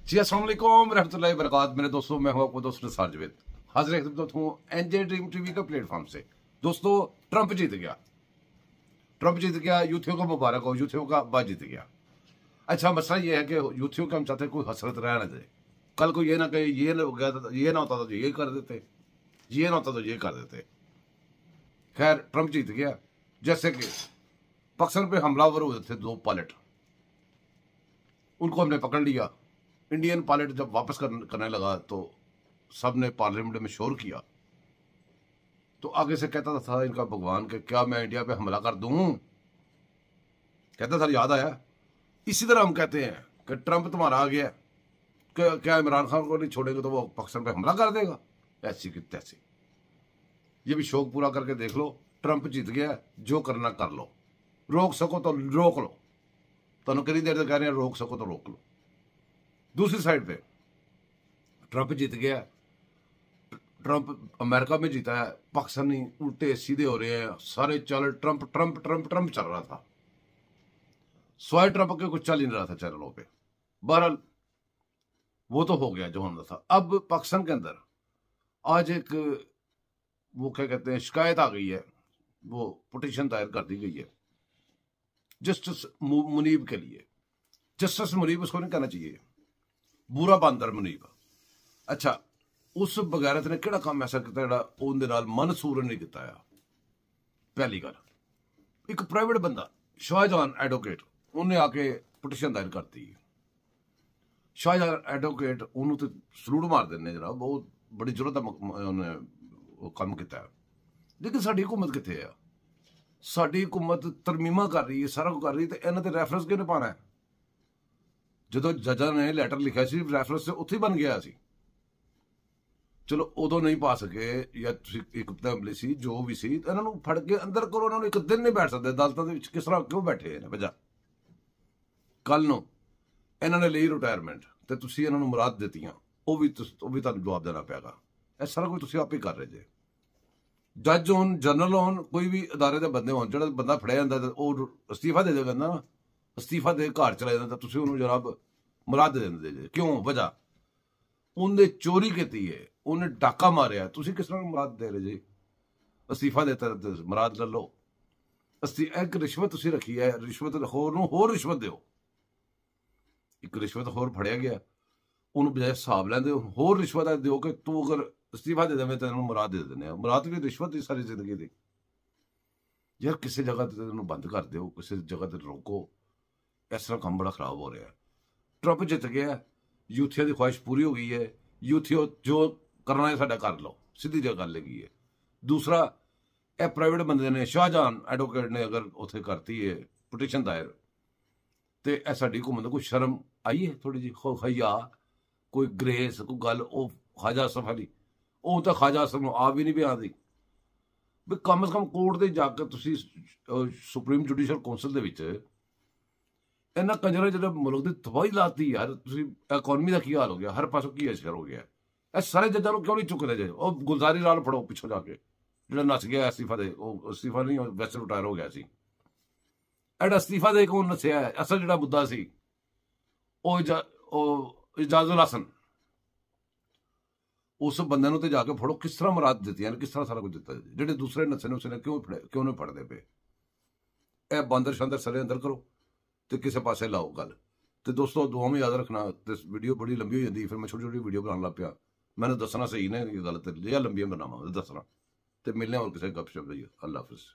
जी अस्सलाम वालेकुम रहमतुल्लाहि व बरकात। मेरे दोस्तों, मैं हूं आपको दोस्त निसार जावेद, हाजिर खिदमत हूं एनजे ड्रीम टीवी के प्लेटफॉर्म से। दोस्तों, ट्रंप जीत गया, ट्रंप जीत गया। यूथियों को मुबारक हो, यूथियों का अब्बा जीत गया। अच्छा, मसला ये है कि यूथियों के हम चाहते कोई हसरत रह ना जाए। कल को ये ना कहे ये हो गया था, ये ना होता तो ये कर देते, ये ना होता तो ये कर देते। खैर, ट्रंप जीत गया। जैसे कि पाकिस्तान पे हमलावर हुए थे 2 पायलट, उनको हमने पकड़ लिया। इंडियन पायलट जब वापस करने लगा तो सब ने पार्लियामेंट में शोर किया। तो आगे से कहता था इनका भगवान के क्या मैं इंडिया पे हमला कर दूं, कहता था याद आया। इसी तरह हम कहते हैं कि ट्रंप तुम्हारा आ गया, क्या इमरान खान को नहीं छोड़ेंगे तो वो पाकिस्तान पे हमला कर देगा। ऐसी की तैसी। ये भी शौक पूरा करके देख लो, ट्रंप जीत गया, जो करना कर लो, रोक सको तो रोक लो। तो कितनी देर तक कह रहे हैं रोक सको तो रोक लो। दूसरी साइड पे ट्रंप जीत गया, ट्रंप अमेरिका में जीता है, पाकिस्तानी उल्टे सीधे हो रहे हैं सारे। चल ट्रंप ट्रंप ट्रंप ट्रंप चल रहा था, स्वाय ट्रंप के कुछ चल ही नहीं रहा था चैनलों पे। बहरहाल वो तो हो गया जो होना था। अब पाकिस्तान के अंदर आज एक वो क्या कहते हैं शिकायत आ गई है, वो पिटीशन दायर कर दी गई है जस्टिस मुनीब के लिए। जस्टिस मुनीब उसको नहीं कहना चाहिए, बुरा बांदर मुनीब। अच्छा, उस बगैरत ने किहड़ा काम ऐसा किया जिहड़ा उहदे नाल मनसूर नहीं किया आ। पहली गल, एक प्राइवेट बंदा शाहजहान एडवोकेट उन्हें आके पिटीशन दायर करती। शाहजहान एडवोकेट उन्होंने तो सलूट मार देने जनाब, बहुत बड़ी जरूरत उन्हें काम किया। लेकिन साडी हुकूमत कित्थे है? साडी हुकूमत तरमीमा कर रही है, सारा कुछ कर रही है, तो इन्हां ते रैफरेंस किहने पाना है? जो जजा ने लैटर लिखा सी रैफरेंस से उत्थे बन गया सी। चलो उदों नहीं पा सके या एक असेंबली सी जो भी सी, इन्हों फड़ के अंदर करो। इन्होंने एक दिन नहीं बैठ सकते अदालतों के किस तरह क्यों बैठे हैं वजह। कल नूं इन्होंने ली रिटायरमेंट तो तुसीं इन्हों मुराद दित्तियां, वो भी तुहानूं जवाब देना पेगा। यह सारा कुछ तुसीं आप ही कर रहे जे। जज होन, जनरल होन, कोई भी अदारे के बंदे होन, जो बंदा फड़िया जाता तो अस्तीफा दे देगा ना, अस्तीफा दे घर चला जाता, तुसीं उन्होंने जनाब मुराद दे देंदे जे। क्यों? वजह उन्हें चोरी की है, उन्हें डाका मारिया, तुसीं किस तरह मुराद दे रहे जे? अस्तीफा देता मुराद ले लो। एक रिश्वत तुसीं रखी है, रिश्वत होर नूं होर रिश्वत दिओ। एक रिश्वत होर फड़िया गया, उन्होंने बजाय हिसाब लैंदे होर रिश्वत दिओ कि तू अगर अस्तीफा दे देवे तो मुराद दे देने। मुराद भी रिश्वत ही सारी जिंदगी दी। यार किसी जगह तेन बंद कर दो, किसी जगह ते रोको। इस तरह काम बड़ा खराब हो रहा है। ट्रंप जित गया, यूथिया की ख्वाहिश पूरी हो गई है। यूथियो जो करना है साडा कर लो, सीधी जगह गल लगी है। दूसरा, यह प्राइवेट बंदे ने शाहजहान एडवोकेट ने अगर उथे करती है पिटीशन दायर, तो यह साडी हुकूमत कोई शर्म आई है थोड़ी जी, हया कोई ग्रेस कोई गल। ख्वाजा आसफ अली वो तो ख्वाजा आसफ नूं आ भी नहीं बयान दी भी कम से कम कोर्ट से जाकर तुसीं सुप्रीम जुडिशल कौंसल दे विच इन्हां कंजरां जिहड़े मुल्क की तबाही लाती यार। तुसीं इकॉनमी का की हाल हो गया, हर पासों की असर हो गया। यह सारे जजां नूं क्यों नहीं चुकदे जे? वो गुलजारी लाल फड़ो पिछों जाके, जिहड़ा नस गया अस्तीफा दे, अस्तीफा नहीं वैसे रिटायर हो गया सी। एड़ा अस्तीफा दे कौन नस्या है? असल जिहड़ा मुद्दा सी इजाजुल हसन, उस बंदे नूं ते जाके फड़ो। किस तरह मुराद दित्तियां, किस तरह सारा कुछ दिता। जिहड़े दूसरे नस्से ने उसने क्यों नहीं फड़दे पे? यह बांदर शांदर सरे अंदर करो तो किसी पासे लाओ गल। तो दोस्तों दुआ में याद रखना, वीडियो बड़ी लंबी हो जाती, फिर मैं छोटी छोटी वीडियो बनाने लग पिया। मैंने दसना सही ने गल, तो लंबी बनावा दसना। तो मिलने और किसी गपशप। अल्लाह हाफिज़।